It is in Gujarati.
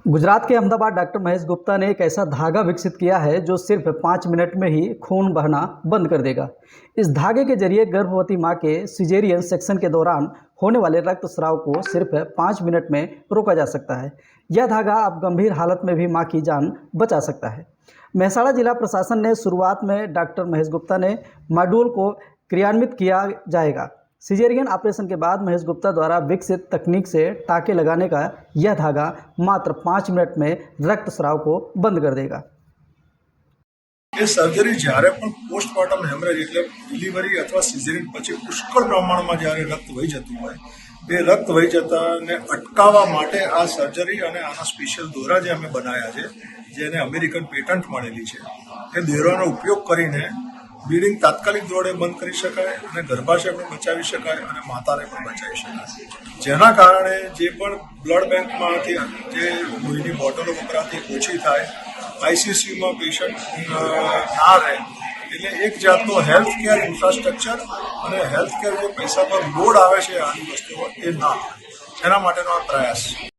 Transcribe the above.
गुजरात के अहमदाबाद डॉक्टर महेश गुप्ता ने एक ऐसा धागा विकसित किया है जो सिर्फ 5 मिनट में ही खून बहना बंद कर देगा। इस धागे के जरिए गर्भवती मां के सिजेरियन सेक्शन के दौरान होने वाले रक्तस्राव को सिर्फ 5 मिनट में रोका जा सकता है। यह धागा अब गंभीर हालत में भी मां की जान बचा सकता है। मेहसाणा जिला प्रशासन ने शुरुआत में डॉक्टर महेश गुप्ता ने मॉड्यूल को क्रियान्वित किया जाएगा। सिजेरियन ऑपरेशन के बाद महेश गुप्ता द्वारा विकसित तकनीक से टाँके लगाने का यह धागा मात्र 5 मिनट में रक्तस्राव को बंद कर देगा। ये सर्जरी જ્યારે પણ પોસ્ટમોર્ટમ હેમરેજ એટલે ડિલિવરી અથવા સિઝેરિયન પછી પુષ્કળ પ્રમાણમાં જ્યારે રક્ત વહી જતું હોય એ રક્ત વહી જતાને અટકાવવા માટે આ સર્જરી અને આના સ્પેશિયલ દોરા જે અમે બનાવ્યા છે જેને અમેરિકન પેટન્ટ મળેલી છે એ દોરાનો ઉપયોગ કરીને બ્લીડિંગ તાત્કાલિક ધોરણે બંધ કરી શકાય અને ગર્ભાશય પણ બચાવી શકાય અને માતાને પણ બચાવી શકાય। જેના કારણે જે પણ બ્લડ બેંકમાંથી જે લોહીની બોટલો વપરાતી ઓછી થાય, આઈસીસીયુમાં પેશન્ટ ના રહે, એટલે એક જાતનો હેલ્થ કેર ઇન્ફ્રાસ્ટ્રક્ચર અને હેલ્થ કેર જે પૈસા પર લોડ આવે છે આની વસ્તુઓ એ ના થાય, એના માટેનો આ પ્રયાસ છે।